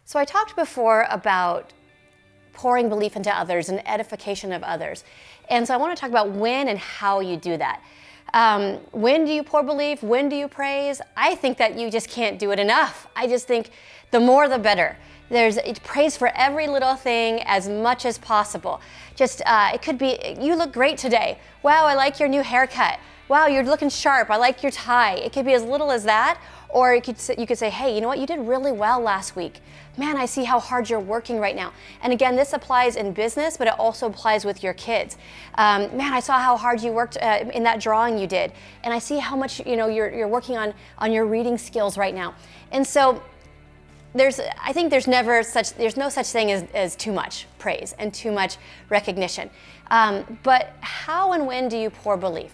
So I talked before about pouring belief into others and edification of others. And so I want to talk about when and how you do that. When do you pour belief? When do you praise? I think that you just can't do it enough. I just think the more the better. There's praise for every little thing as much as possible. Just, it could be, you look great today. Wow, I like your new haircut. Wow, you're looking sharp. I like your tie. It could be as little as that, or you could say, hey, you know what? You did really well last week. Man, I see how hard you're working right now. And again, this applies in business, but it also applies with your kids. Man, I saw how hard you worked in that drawing you did, and I see how much you're working on your reading skills right now. And so I think there's no such thing as too much praise and too much recognition. But how and when do you pour belief?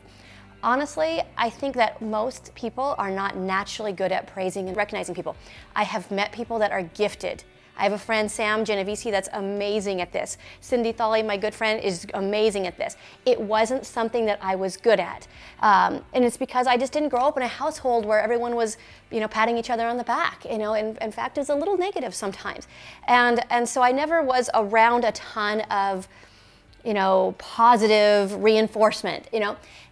Honestly, I think that most people are not naturally good at praising and recognizing people. I have met people that are gifted. I have a friend, Sam Genovese, that's amazing at this. Cindy Thawley, my good friend, is amazing at this. It wasn't something that I was good at. And it's because I just didn't grow up in a household where everyone was, patting each other on the back. In fact, it's a little negative sometimes. And so I never was around a ton of, positive reinforcement,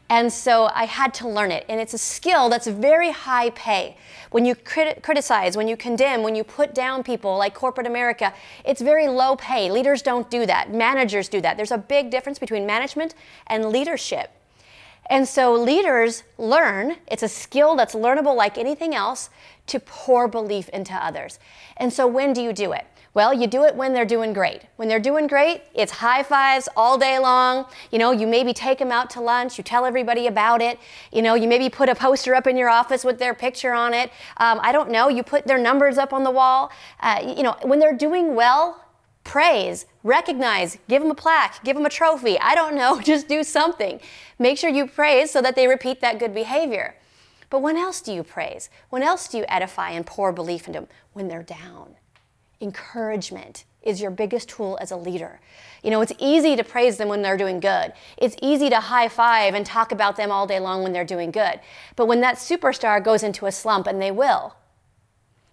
And so I had to learn it. And it's a skill that's very high pay. When you criticize, when you condemn, when you put down people like corporate America, it's very low pay. Leaders don't do that. Managers do that. There's a big difference between management and leadership. And so leaders learn, it's a skill that's learnable like anything else, to pour belief into others. And so when do you do it? Well, you do it when they're doing great. When they're doing great, it's high fives all day long. You maybe take them out to lunch. You tell everybody about it. You maybe put a poster up in your office with their picture on it. I don't know. You put their numbers up on the wall. When they're doing well, praise, recognize, give them a plaque, give them a trophy. I don't know. Just do something. Make sure you praise so that they repeat that good behavior. But when else do you praise? When else do you edify and pour belief into them? When they're down. Encouragement is your biggest tool as a leader. It's easy to praise them when they're doing good. It's easy to high five and talk about them all day long when they're doing good. But when that superstar goes into a slump, and they will,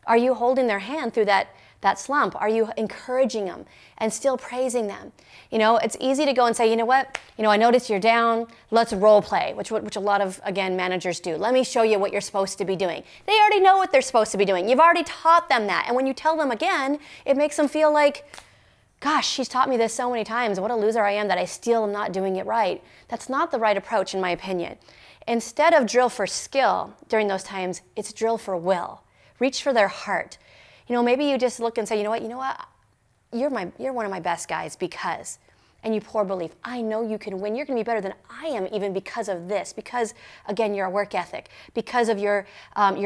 are you holding their hand through that slump? Are you encouraging them and still praising them? It's easy to go and say, you know what? I noticed you're down. Let's role play, which a lot of, again, managers do. Let me show you what you're supposed to be doing. They already know what they're supposed to be doing. You've already taught them that. And when you tell them again, it makes them feel like, gosh, she's taught me this so many times. What a loser I am that I still am not doing it right. That's not the right approach, in my opinion. Instead of drill for skill during those times, it's drill for will. Reach for their heart. Maybe you just look and say, you know what? You're one of my best guys because, and you pour belief. I know you can win. You're going to be better than I am even because of this. Because, again, your work ethic. Because of your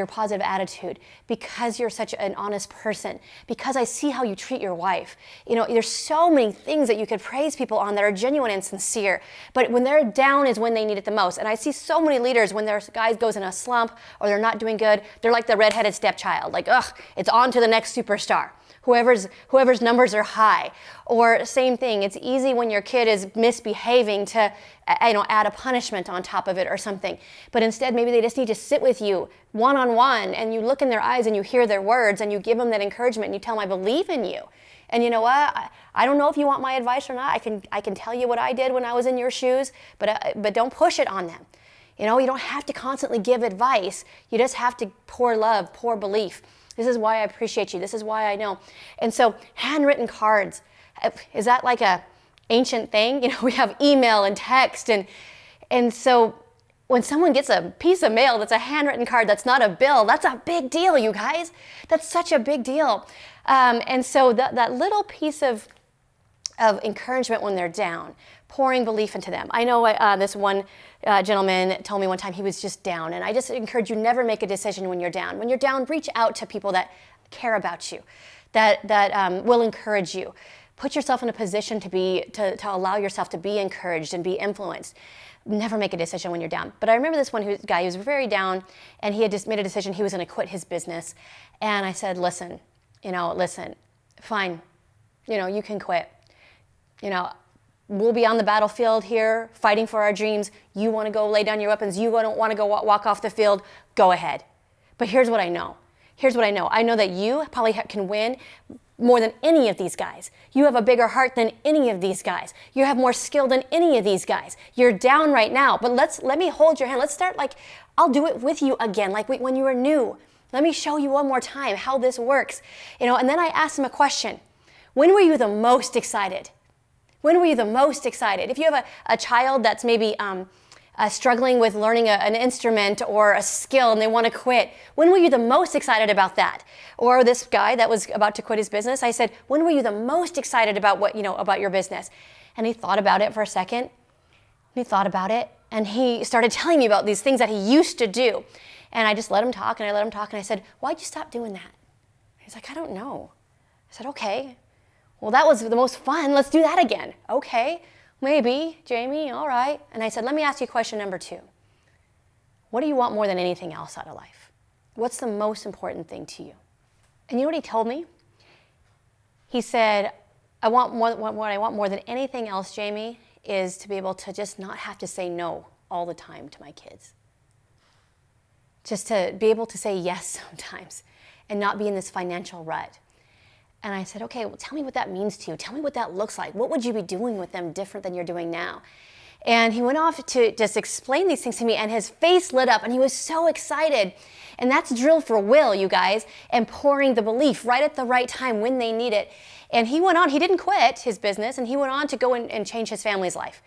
positive attitude. Because you're such an honest person. Because I see how you treat your wife. There's so many things that you could praise people on that are genuine and sincere. But when they're down is when they need it the most. And I see so many leaders when their guy goes in a slump or they're not doing good, they're like the redheaded stepchild. Like, it's on to the next superstar. Whoever's numbers are high. Or same thing, it's easy when your kid is misbehaving to add a punishment on top of it or something. But instead, maybe they just need to sit with you one-on-one, and you look in their eyes and you hear their words and you give them that encouragement and you tell them, I believe in you. And you know what? I don't know if you want my advice or not. I can tell you what I did when I was in your shoes, but don't push it on them. You don't have to constantly give advice. You just have to pour love, pour belief. This is why I appreciate you. This is why I know. And so handwritten cards, is that like a ancient thing? We have email and text. And so when someone gets a piece of mail that's a handwritten card, that's not a bill, that's a big deal, you guys. That's such a big deal. And so that little piece of encouragement when they're down, pouring belief into them. I know this one gentleman told me one time he was just down, and I just encourage you, never make a decision when you're down. When you're down, reach out to people that care about you, that will encourage you. Put yourself in a position to allow yourself to be encouraged and be influenced. Never make a decision when you're down. But I remember this one guy who was very down, and he had just made a decision he was going to quit his business. And I said, listen, fine, you can quit. We'll be on the battlefield here fighting for our dreams. You want to go lay down your weapons. You don't want to go walk off the field. Go ahead. But here's what I know. Here's what I know. I know that you probably can win more than any of these guys. You have a bigger heart than any of these guys. You have more skill than any of these guys. You're down right now, but let me hold your hand. Let's start like, I'll do it with you again, like when you were new. Let me show you one more time how this works. And then I asked him a question. When were you the most excited? When were you the most excited? If you have a child that's maybe struggling with learning an instrument or a skill and they want to quit, when were you the most excited about that? Or this guy that was about to quit his business, I said, when were you the most excited about about your business? And he thought about it for a second. He thought about it and he started telling me about these things that he used to do. And I just let him talk and I said, why'd you stop doing that? He's like, I don't know. I said, okay. Well, that was the most fun. Let's do that again. Okay. Maybe, Jamie, all right. And I said, let me ask you question number 2. What do you want more than anything else out of life? What's the most important thing to you? And you know what he told me? He said, what I want more than anything else, Jamie, is to be able to just not have to say no all the time to my kids. Just to be able to say yes sometimes and not be in this financial rut. And I said, okay, well, tell me what that means to you. Tell me what that looks like. What would you be doing with them different than you're doing now? And he went off to just explain these things to me, and his face lit up, and he was so excited. And that's drill for will, you guys, and pouring the belief right at the right time when they need it. And he went on, he didn't quit his business, and he went on to go and change his family's life.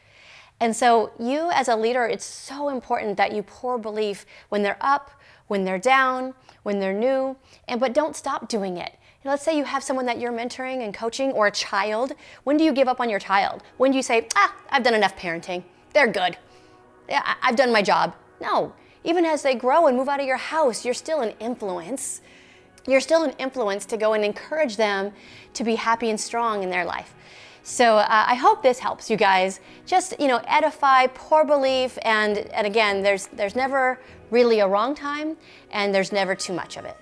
And so you as a leader, it's so important that you pour belief when they're up, when they're down, when they're new, but don't stop doing it. Let's say you have someone that you're mentoring and coaching, or a child. When do you give up on your child? When do you say, I've done enough parenting. They're good. Yeah, I've done my job. No. Even as they grow and move out of your house, you're still an influence. You're still an influence to go and encourage them to be happy and strong in their life. So I hope this helps you guys. Just, edify, pour belief, and again, there's never really a wrong time, and there's never too much of it.